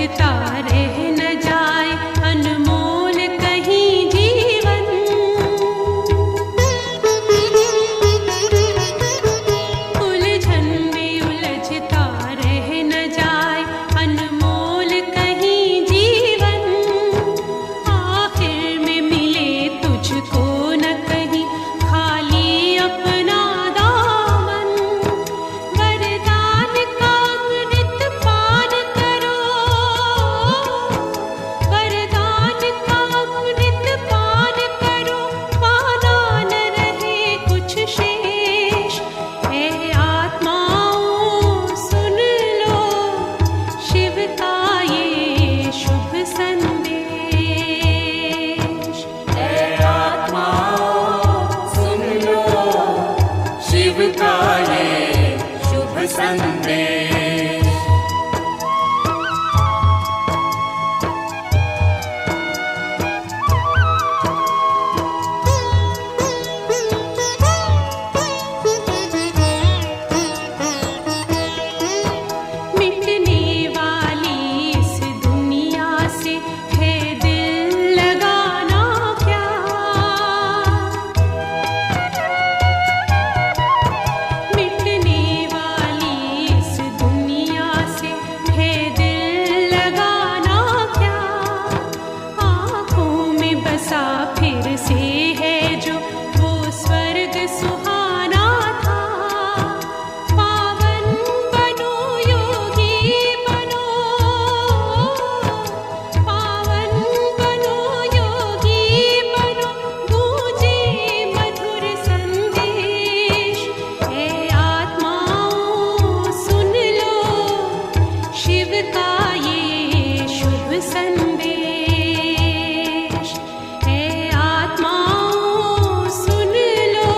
उलझता रह न जाए अनमोल कहीं जीवन। उलझन में उलझता रह न जाए अनमोल कहीं जीवन। आखिर में मिले तुझको न कहीं खाली अपना दामन। वरदान का अमृत पान करो, वरदान का अमृत पान करो, पाना न रहे कुछ शेष। हे आत्माओं सुन लो शिव का ये शुभ संदेश। ऐ आत्माओं सुन लो शिव का ये शुभ संदेश। मिटने वाली इस दुनिया से है दिल लगाना क्या। मिटने वाली इस दुनिया से है दिल लगाना क्या। आँखों में बसा फिर से है जो वो स्वर्ग सुहाना था। पावन बनो योगी बनो, पावन बनो योगी बनो, गूंजे मधुर संदेश। हे आत्माओं सुन लो शिव का ये शुभ संदेश। हे आत्माओं सुन लो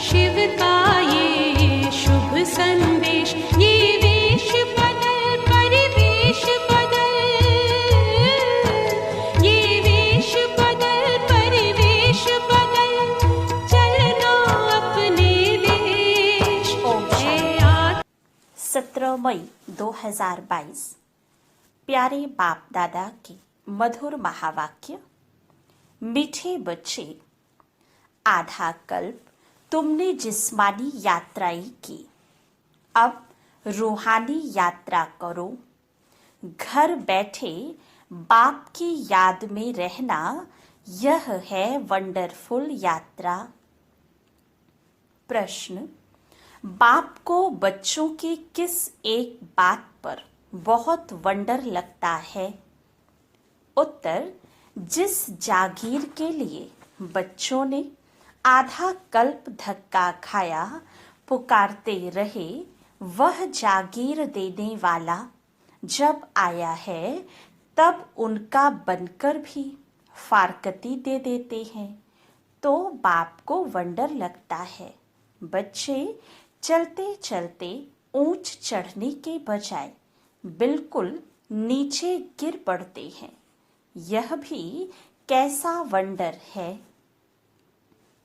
शिव का ये शुभ संदेश। ये वेश बदल परिवेश बदल, ये वेश बदल परिवेश बदल, चलना अपने देश। हे 17 मई 2022 प्यारे बाप दादा के मधुर महावाक्य। मीठे बच्चे, आधा कल्प तुमने जिस्मानी यात्राएं की, अब रूहानी यात्रा करो। घर बैठे बाप की याद में रहना, यह है वंडरफुल यात्रा। प्रश्न, बाप को बच्चों की किस एक बात पर बहुत वंडर लगता है? उत्तर, जिस जागीर के लिए बच्चों ने आधा कल्प धक्का खाया, पुकारते रहे, वह जागीर देने वाला जब आया है, तब उनका बनकर भी फारकती दे देते हैं, तो बाप को वंडर लगता है। बच्चे चलते चलते ऊंच चढ़ने के बजाय बिल्कुल नीचे गिर पड़ते हैं। यह भी कैसा वंडर है।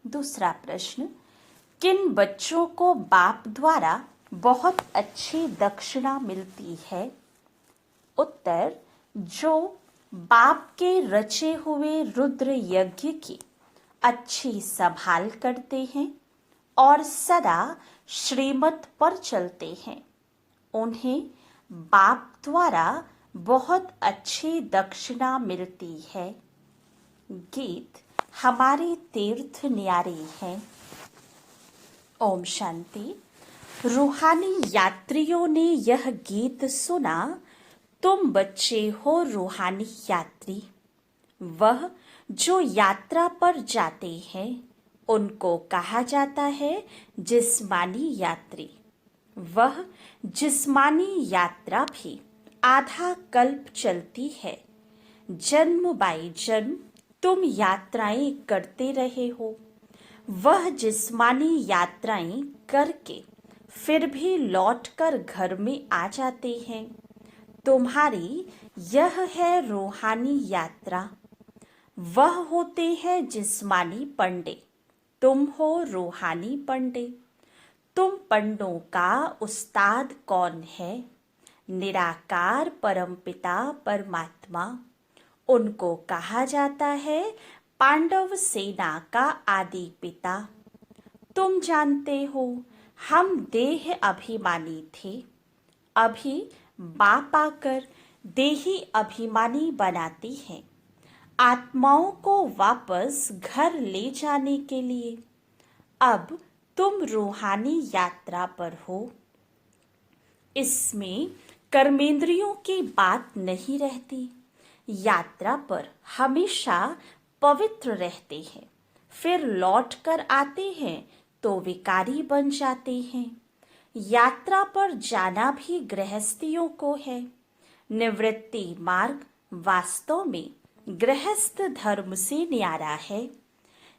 दूसरा प्रश्न, किन बच्चों को बाप द्वारा बहुत अच्छी दक्षिणा मिलती है? उत्तर, जो बाप के रचे हुए रुद्र यज्ञ की अच्छी संभाल करते हैं और सदा श्रीमत पर चलते हैं, उन्हें बाप द्वारा बहुत अच्छी दक्षिणा मिलती है। गीत हमारे तीर्थ न्यारे हैं। ओम शांति। रूहानी यात्रियों ने यह गीत सुना, तुम बच्चे हो रूहानी यात्री। वह जो यात्रा पर जाते हैं, उनको कहा जाता है जिस्मानी यात्री। वह जिस्मानी यात्रा भी आधा कल्प चलती है। जन्म बाई जन्म तुम यात्राएं करते रहे हो। वह जिस्मानी यात्राएं करके फिर भी लौटकर घर में आ जाते हैं। तुम्हारी यह है रूहानी यात्रा। वह होते हैं जिस्मानी पंडे, तुम हो रूहानी पंडे। तुम पंडों का उस्ताद कौन है? निराकार परमपिता परमात्मा। उनको कहा जाता है पांडव सेना का आदि पिता। तुम जानते हो हम देह अभिमानी थे, अभी बाप आकर देही अभिमानी बनाती है, आत्माओं को वापस घर ले जाने के लिए। अब तुम रूहानी यात्रा पर हो। इसमें कर्मेंद्रियों की बात नहीं रहती। यात्रा पर हमेशा पवित्र रहते हैं, फिर लौट कर आते हैं तो विकारी बन जाते हैं। यात्रा पर जाना भी गृहस्थियों को है। निवृत्ति मार्ग वास्तव में गृहस्थ धर्म से न्यारा है।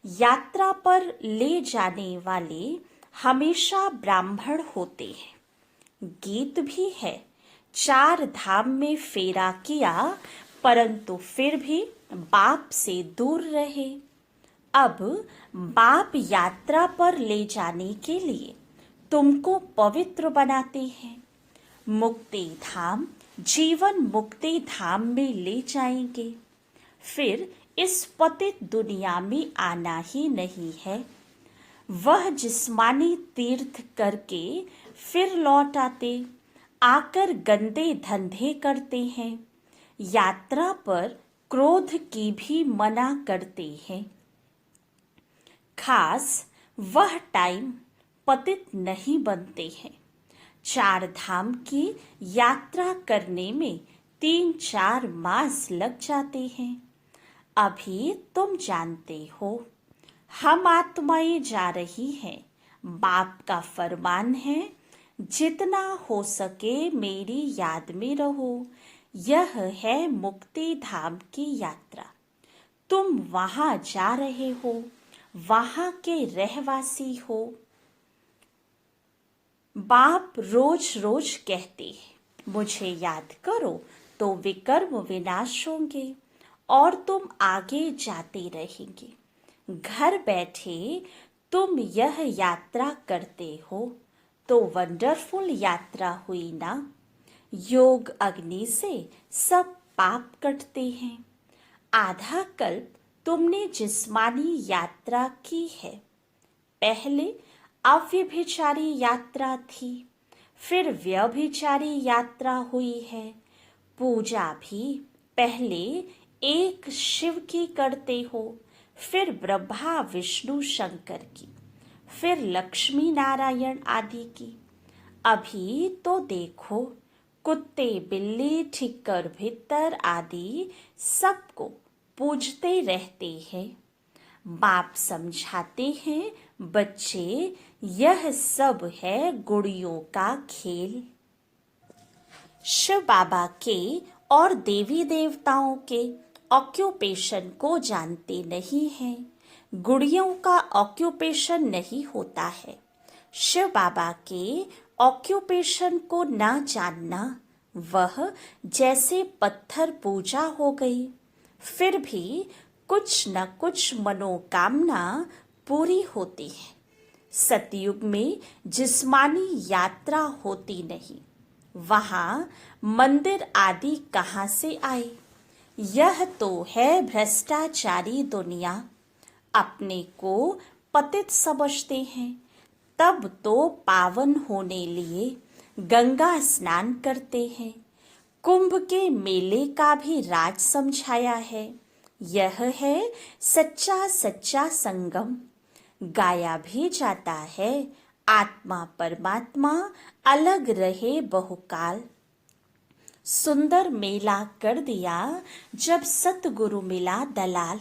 यात्रा पर ले जाने वाले हमेशा ब्राह्मण होते हैं। गीत भी है, 4 धाम में फेरा किया परंतु फिर भी बाप से दूर रहे। अब बाप यात्रा पर ले जाने के लिए तुमको पवित्र बनाते हैं। मुक्ति धाम जीवन मुक्ति धाम में ले जाएंगे। फिर इस पतित दुनिया में आना ही नहीं है। वह जिस्मानी तीर्थ करके फिर लौट आते, आकर गंदे धंधे करते हैं। यात्रा पर क्रोध की भी मना करते हैं। खास वह टाइम पतित नहीं बनते हैं। 4 धाम की यात्रा करने में 3-4 मास लग जाते हैं। अभी तुम जानते हो हम आत्माएं जा रही हैं। बाप का फरमान है जितना हो सके मेरी याद में रहो। यह है मुक्ति धाम की यात्रा। तुम वहां जा रहे हो, वहां के रहवासी हो। बाप रोज रोज कहते हैं मुझे याद करो तो विकर्म विनाश होंगे और तुम आगे जाते रहेंगे। घर बैठे तुम यह यात्रा करते हो तो वंडरफुल यात्रा हुई ना। योग अग्नि से सब पाप कटते हैं। आधा कल्प तुमने जिस्मानी यात्रा की है। पहले अव्यभिचारी यात्रा थी, फिर व्यभिचारी यात्रा हुई है। पूजा भी पहले एक शिव की करते हो, फिर ब्रह्मा विष्णु शंकर की, फिर लक्ष्मी नारायण आदि की। अभी तो देखो कुत्ते बिल्ली ठिक्कर भित्तर आदि सबको पूजते रहते हैं। बाप समझाते हैं बच्चे यह सब है गुड़ियों का खेल। शिव बाबा के और देवी देवताओं के ऑक्यूपेशन को जानते नहीं हैं। गुड़ियों का ऑक्यूपेशन नहीं होता है। शिव बाबा के ऑक्यूपेशन को ना जानना वह जैसे पत्थर पूजा हो गई। फिर भी कुछ न कुछ मनोकामना पूरी होती है। सतयुग में जिस्मानी यात्रा होती नहीं, वहां मंदिर आदि कहाँ से आए। यह तो है भ्रष्टाचारी दुनिया। अपने को पतित समझते हैं, तब तो पावन होने लिए गंगा स्नान करते हैं। कुंभ के मेले का भी राज समझाया है। यह है सच्चा सच्चा संगम। गाया भी जाता है आत्मा परमात्मा अलग रहे बहुकाल। सुंदर मेला कर दिया जब सतगुरु मिला दलाल।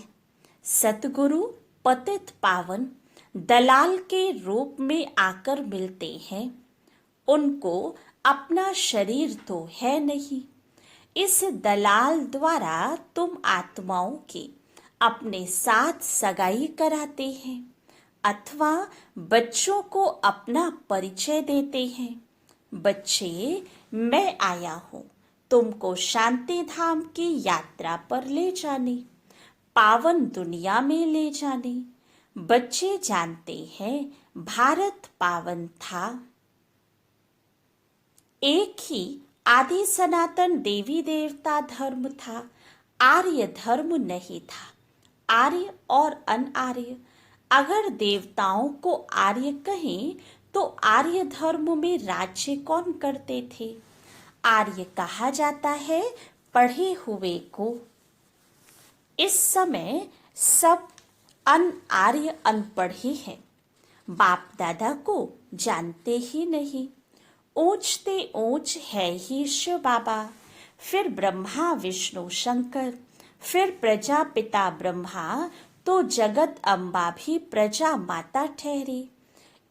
सतगुरु पतित पावन दलाल के रूप में आकर मिलते हैं। उनको अपना शरीर तो है नहीं। इस दलाल द्वारा तुम आत्माओं की अपने साथ सगाई कराते हैं अथवा बच्चों को अपना परिचय देते हैं। बच्चे मैं आया हूँ तुमको शांति धाम की यात्रा पर ले जाने, पावन दुनिया में ले जाने। बच्चे जानते हैं भारत पावन था। एक ही आदि सनातन देवी देवता धर्म था, आर्य धर्म नहीं था। आर्य और अनार्य, अगर देवताओं को आर्य कहें तो आर्य धर्म में राज्य कौन करते थे? आर्य कहा जाता है पढ़े हुए को। इस समय सब अनार्य अनपढ़ ही हैं, बाप दादा को जानते ही नहीं। ऊंचते ऊंच है ही शिव बाबा, फिर ब्रह्मा विष्णु शंकर, फिर प्रजापिता ब्रह्मा, तो जगत अम्बा भी प्रजा माता ठहरी।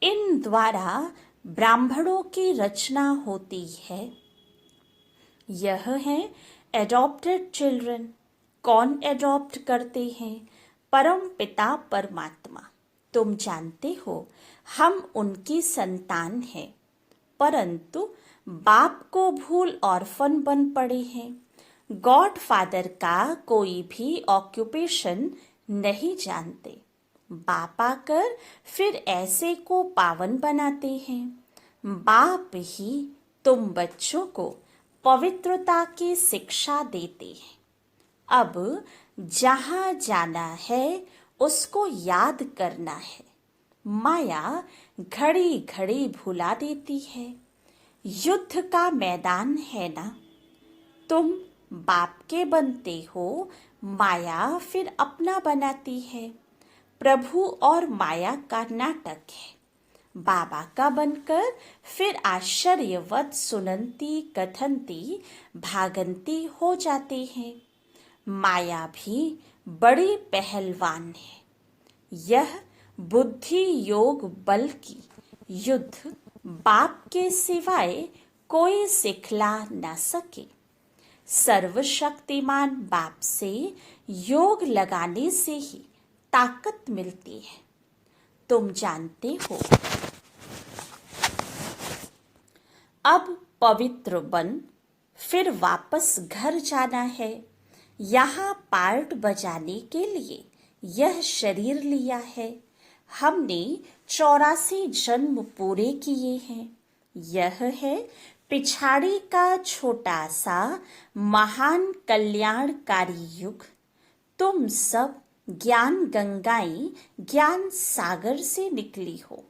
इन द्वारा ब्राह्मणों की रचना होती है। यह है एडॉप्टेड चिल्ड्रन। कौन एडॉप्ट करते हैं? परम पिता परमात्मा। तुम जानते हो हम उनकी संतान हैं, परंतु बाप को भूल ऑर्फन बन पड़े हैं। गॉड फादर का कोई भी ऑक्यूपेशन नहीं जानते। बाप आकर फिर ऐसे को पावन बनाते हैं। बाप ही तुम बच्चों को पवित्रता की शिक्षा देते हैं। अब जहाँ जाना है उसको याद करना है। माया घड़ी घड़ी भुला देती है। युद्ध का मैदान है ना, तुम बाप के बनते हो, माया फिर अपना बनाती है। प्रभु और माया का नाटक है। बाबा का बनकर फिर आश्चर्यवत सुनंती कथनती भागंती हो जाते हैं। माया भी बड़ी पहलवान है। यह बुद्धि योग बल की युद्ध बाप के सिवाय कोई सिखला न सके। सर्वशक्तिमान बाप से योग लगाने से ही ताकत मिलती है। तुम जानते हो अब पवित्र बन फिर वापस घर जाना है। यहाँ पार्ट बजाने के लिए यह शरीर लिया है। हमने 84 जन्म पूरे किए हैं। यह है पिछाड़ी का छोटा सा महान कल्याणकारी युग। तुम सब ज्ञान गंगाएं ज्ञान सागर से निकली हो।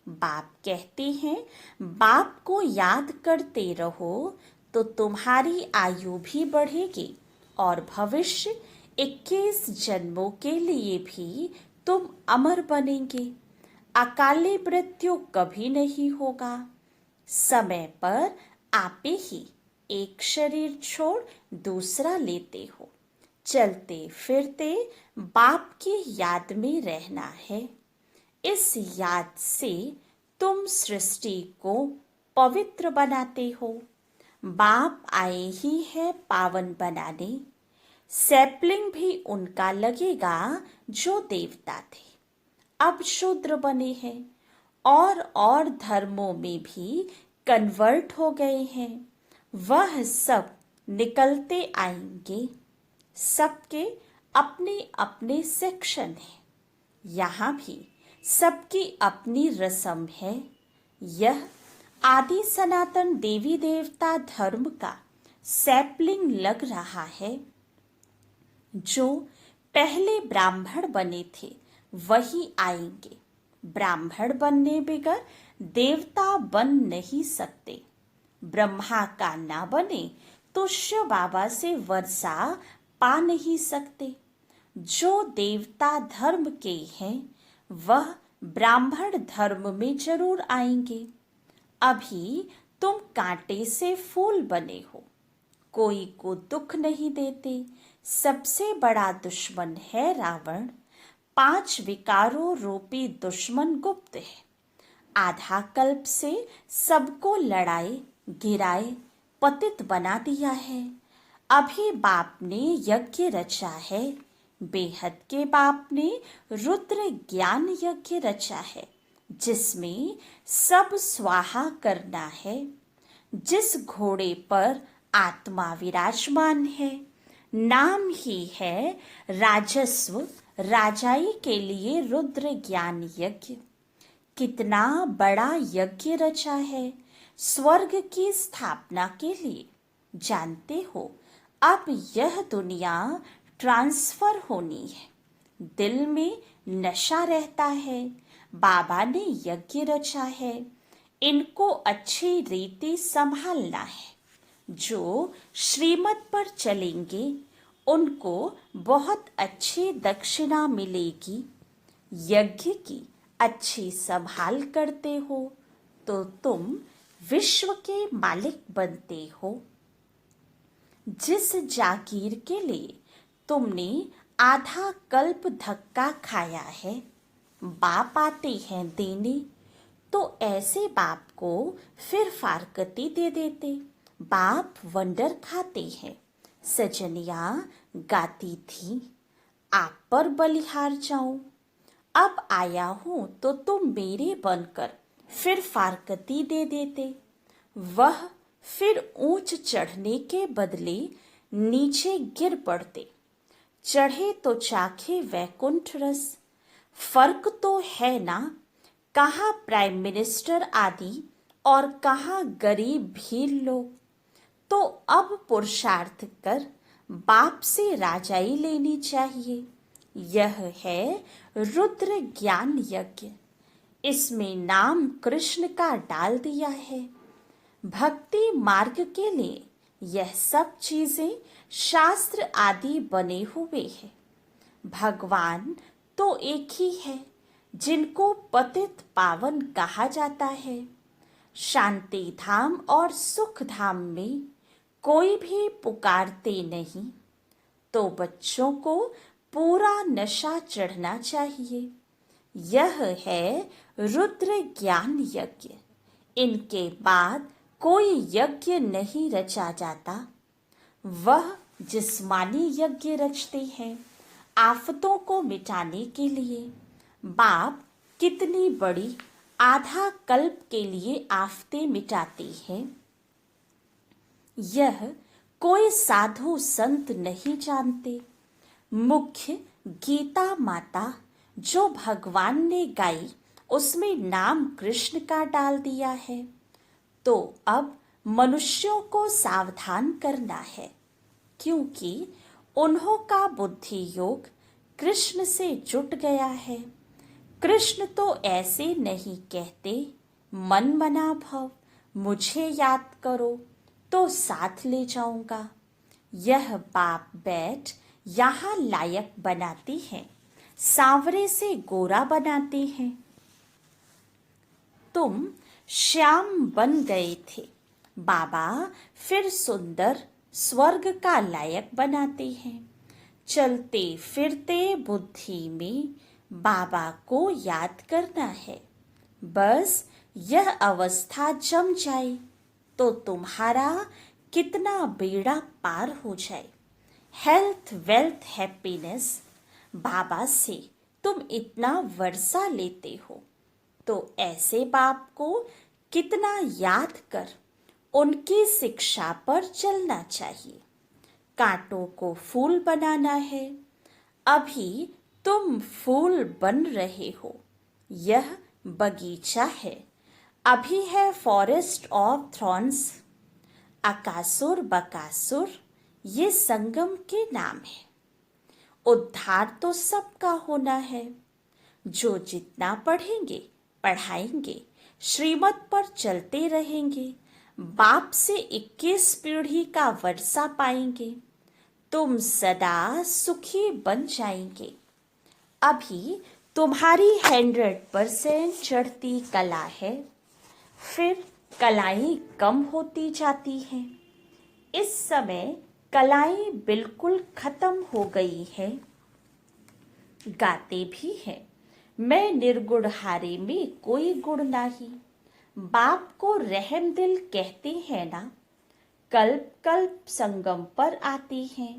बाप कहते हैं बाप को याद करते रहो तो तुम्हारी आयु भी बढ़ेगी और भविष्य 21 जन्मों के लिए भी तुम अमर बनेंगे। अकाली मृत्यु कभी नहीं होगा। समय पर आपे ही एक शरीर छोड़ दूसरा लेते हो। चलते फिरते बाप की याद में रहना है। इस याद से तुम सृष्टि को पवित्र बनाते हो। बाप आए ही है पावन बनाने। सैपलिंग भी उनका लगेगा जो देवता थे, अब शूद्र बने हैं और धर्मों में भी कन्वर्ट हो गए हैं। वह सब निकलते आएंगे। सबके अपने अपने सेक्शन हैं। यहाँ भी सबकी अपनी रस्म है। यह आदि सनातन देवी देवता धर्म का सैपलिंग लग रहा है। जो पहले ब्राह्मण बने थे वही आएंगे। ब्राह्मण बनने बगैर देवता बन नहीं सकते। ब्रह्मा का ना बने तो शिव बाबा से वर्षा पा नहीं सकते। जो देवता धर्म के हैं वह ब्राह्मण धर्म में जरूर आएंगे। अभी तुम कांटे से फूल बने हो, कोई को दुख नहीं देते। सबसे बड़ा दुश्मन है रावण। 5 विकारों रूपी दुश्मन गुप्त है। आधा कल्प से सबको लड़ाए गिराए पतित बना दिया है। अभी बाप ने यज्ञ रचा है। बेहद के बाप ने रुद्र ज्ञान यज्ञ रचा है, जिसमें सब स्वाहा करना है। जिस घोड़े पर आत्मा विराजमान है, नाम ही है राजस्व। राजाई के लिए रुद्र ज्ञान यज्ञ। कितना बड़ा यज्ञ रचा है स्वर्ग की स्थापना के लिए। जानते हो, अब यह दुनिया ट्रांसफर होनी है। दिल में नशा रहता है। बाबा ने यज्ञ रचा है, इनको अच्छी रीति संभालना है। जो श्रीमत पर चलेंगे उनको बहुत अच्छी दक्षिणा मिलेगी। यज्ञ की अच्छी संभाल करते हो तो तुम विश्व के मालिक बनते हो। जिस जागीर के लिए तुमने आधा कल्प धक्का खाया है, बाप आते हैं देने, तो ऐसे बाप को फिर फारकती दे देते। बाप वंडर खाते हैं। सजनिया गाती थी, आप पर बलिहार जाऊं। अब आया हूं तो तुम मेरे बनकर फिर फारकती दे देते। वह फिर ऊंच चढ़ने के बदले नीचे गिर पड़ते। चढ़े तो चाखे वैकुंठ रस। फर्क तो है ना, कहाँ प्राइम मिनिस्टर आदि और कहाँ गरीब भील लोग। तो अब पुरुषार्थ कर बाप से राजाई लेनी चाहिए। यह है रुद्र ज्ञान यज्ञ। इसमें नाम कृष्ण का डाल दिया है। भक्ति मार्ग के लिए यह सब चीजें शास्त्र आदि बने हुए हैं। भगवान तो एक ही है, जिनको पतित पावन कहा जाता है। शांति धाम और सुख धाम में कोई भी पुकारते नहीं। तो बच्चों को पूरा नशा चढ़ना चाहिए। यह है रुद्र ज्ञान यज्ञ। इनके बाद कोई यज्ञ नहीं रचा जाता। वह जिस्मानी यज्ञ रचते हैं आफतों को मिटाने के लिए। बाप कितनी बड़ी आधा कल्प के लिए आफतें मिटाते हैं, यह कोई साधु संत नहीं जानते। मुख्य गीता माता जो भगवान ने गाई, उसमें नाम कृष्ण का डाल दिया है। तो अब मनुष्यों को सावधान करना है, क्योंकि उन्हों का बुद्धि योग कृष्ण से जुट गया है। कृष्ण तो ऐसे नहीं कहते, मन मना भव, मुझे याद करो तो साथ ले जाऊंगा। यह बाप बैठ यहाँ लायक बनाती हैं, सांवरे से गोरा बनाते हैं। तुम श्याम बन गए थे, बाबा फिर सुंदर स्वर्ग का लायक बनाते हैं। चलते फिरते बुद्धि में बाबा को याद करना है। बस यह अवस्था जम जाए तो तुम्हारा कितना बेड़ा पार हो जाए। हेल्थ वेल्थ हैप्पीनेस बाबा से तुम इतना वर्षा लेते हो, तो ऐसे बाप को कितना याद कर उनकी शिक्षा पर चलना चाहिए। कांटों को फूल बनाना है। अभी तुम फूल बन रहे हो। यह बगीचा है, अभी है फॉरेस्ट ऑफ थॉर्न्स। अकासुर बकासुर ये संगम के नाम है। उद्धार तो सबका होना है। जो जितना पढ़ेंगे पढ़ाएंगे, श्रीमत पर चलते रहेंगे, बाप से 21 पीढ़ी का वर्षा पाएंगे, तुम सदा सुखी बन जाएंगे। अभी तुम्हारी 100% चढ़ती कला है, फिर कलाएं कम होती जाती हैं। इस समय कलाएं बिल्कुल खत्म हो गई है। गाते भी हैं, मैं निर्गुण हारे में कोई गुण नहीं। बाप को रहम दिल कहते हैं ना। कल्प कल्प संगम पर आते हैं।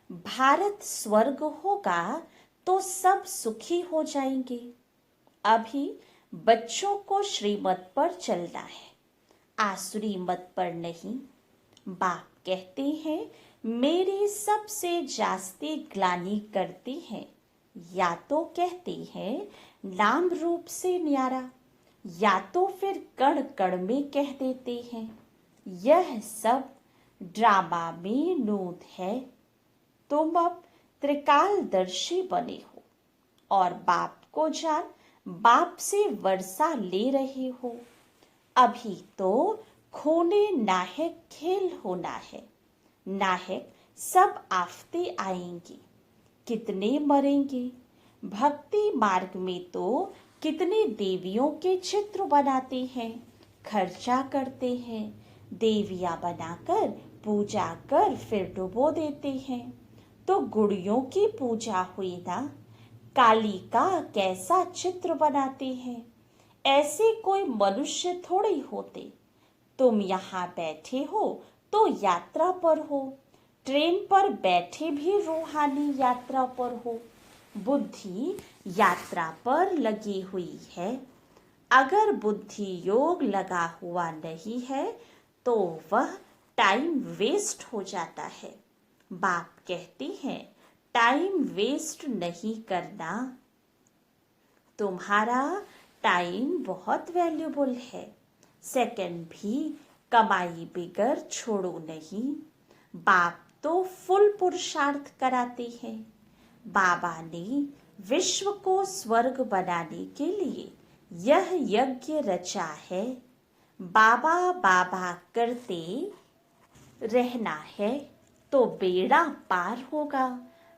भारत स्वर्ग होगा तो सब सुखी हो जाएंगे। अभी बच्चों को श्रीमत पर चलना है, आसुरी मत पर नहीं। बाप कहते हैं, मेरी सबसे जास्ती ग्लानि करते हैं। या तो कहते हैं नाम रूप से न्यारा, या तो फिर कण कण में कह देते हैं। यह सब ड्रामा में नूत है। तुम अब त्रिकालदर्शी बने हो और बाप को जान बाप से वर्षा ले रहे हो। अभी तो खोने नाहक खेल होना है। नाहक सब आफते आएंगी, कितने मरेंगे। भक्ति मार्ग में तो कितने देवियों के चित्र बनाते हैं, खर्चा करते हैं, देवियां बनाकर पूजा कर फिर डुबो देते हैं। तो गुड़ियों की पूजा हुई ना, काली का कैसा चित्र बनाते हैं। ऐसे कोई मनुष्य थोड़े होते। तुम यहाँ बैठे हो तो यात्रा पर हो, ट्रेन पर बैठे भी रूहानी यात्रा पर हो। बुद्धि यात्रा पर लगी हुई है। अगर बुद्धि योग लगा हुआ नहीं है तो वह टाइम वेस्ट हो जाता है। बाप कहते हैं टाइम वेस्ट नहीं करना। तुम्हारा टाइम बहुत वैल्यूबल है। सेकंड भी कमाई बिगर छोड़ो नहीं। बाप तो फुल पुरुषार्थ कराते हैं। बाबा ने विश्व को स्वर्ग बनाने के लिए यह यज्ञ रचा है। बाबा बाबा करते रहना है तो बेड़ा पार होगा।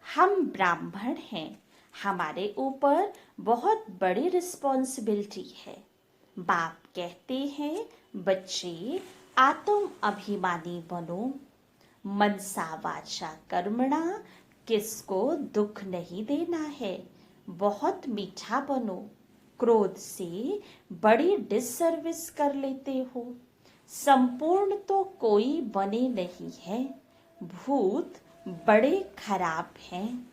हम ब्राह्मण हैं, हमारे ऊपर बहुत बड़ी रिस्पॉन्सिबिलिटी है। बाप कहते हैं बच्चे आत्म अभिमानी बनो। मनसा वाचा कर्मणा, किसको दुख नहीं देना है। बहुत मीठा बनो। क्रोध से बड़ी डिससर्विस कर लेते हो। संपूर्ण तो कोई बने नहीं है। भूत बड़े खराब हैं।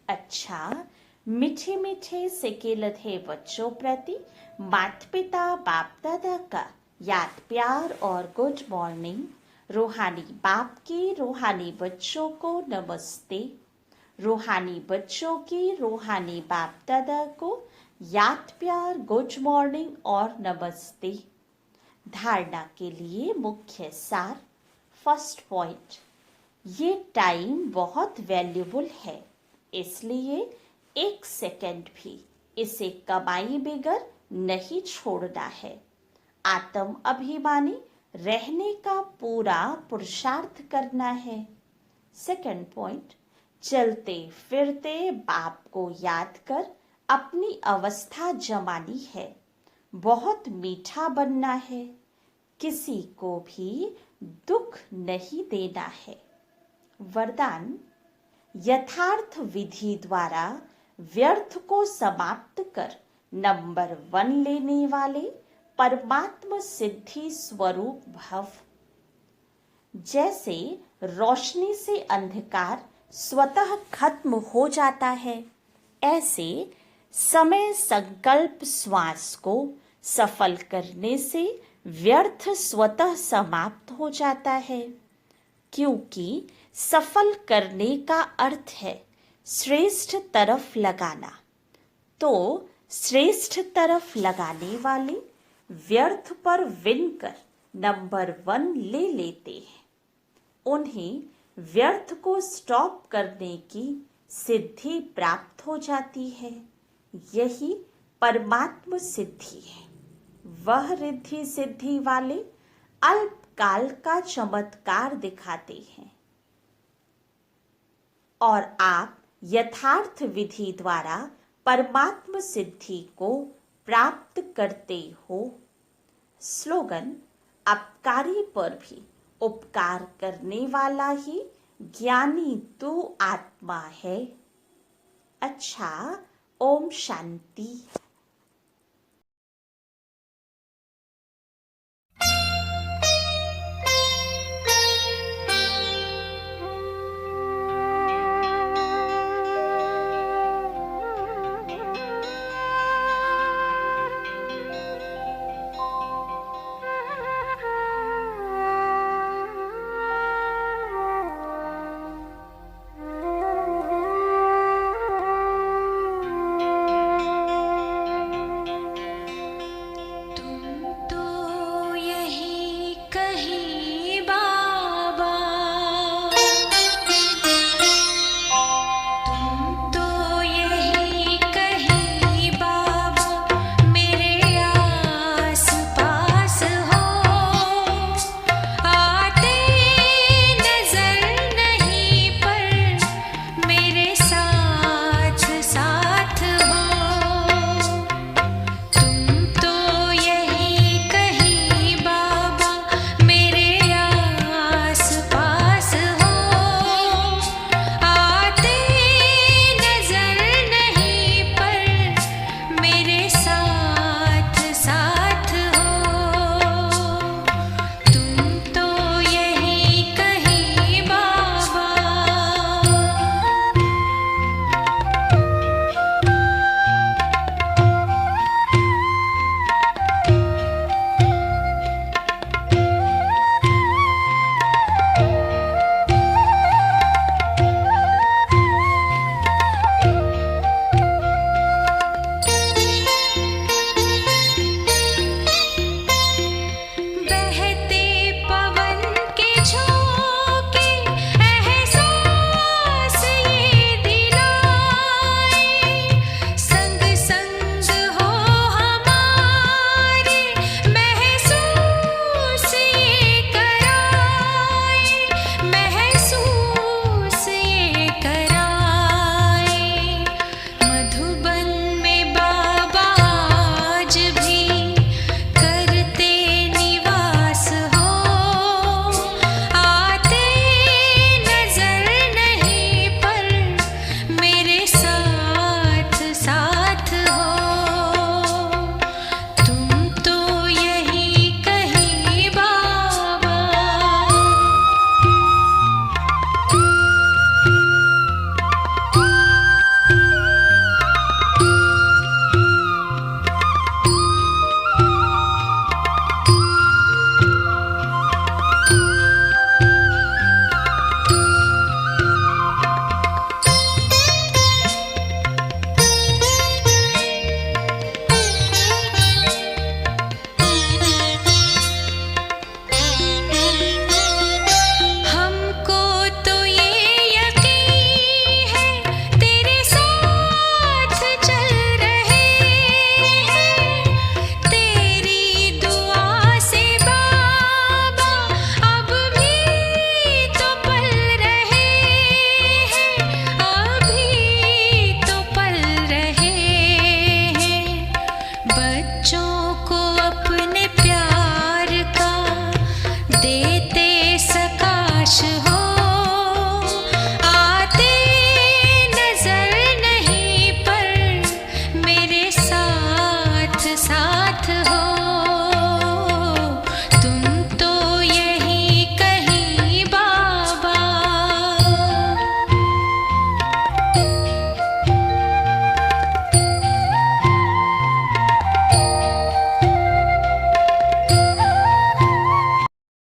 अच्छा, मीठे मीठे सिकेलधे बच्चों प्रति माता पिता बाप दादा का याद प्यार और गुड मॉर्निंग। रूहानी बाप की रूहानी बच्चों को नमस्ते। रूहानी बच्चों की रूहानी बाप दादा को याद प्यार गुड मॉर्निंग और नमस्ते। धारणा के लिए मुख्य सार। फर्स्ट पॉइंट, ये टाइम बहुत वैल्यूबल है, इसलिए 1 सेकंड भी इसे कमाई बगैर नहीं छोड़ना है। आत्म अभिमानी रहने का पूरा पुरुषार्थ करना है। सेकंड पॉइंट, चलते फिरते बाप को याद कर अपनी अवस्था जमानी है। बहुत मीठा बनना है। किसी को भी दुख नहीं देना है। वरदान, यथार्थ विधि द्वारा व्यर्थ को समाप्त कर नंबर 1 लेने वाले परमात्म सिद्धि स्वरूप भव। जैसे रोशनी से अंधकार स्वतः खत्म हो जाता है, ऐसे समय संकल्प श्वास को सफल करने से व्यर्थ स्वतः समाप्त हो जाता है। क्योंकि सफल करने का अर्थ है श्रेष्ठ तरफ लगाना। तो श्रेष्ठ तरफ लगाने वाले व्यर्थ पर विन कर नंबर 1 ले लेते हैं। उन्हें व्यर्थ को स्टॉप करने की सिद्धि प्राप्त हो जाती है। यही परमात्म सिद्धि है। वह रिद्धि सिद्धि वाले अल्पकाल का चमत्कार दिखाते हैं और आप यथार्थ विधि द्वारा परमात्म सिद्धि को प्राप्त करते हो। स्लोगन, अपकारी पर भी उपकार करने वाला ही ज्ञानी तू आत्मा है। अच्छा, ओम शांति।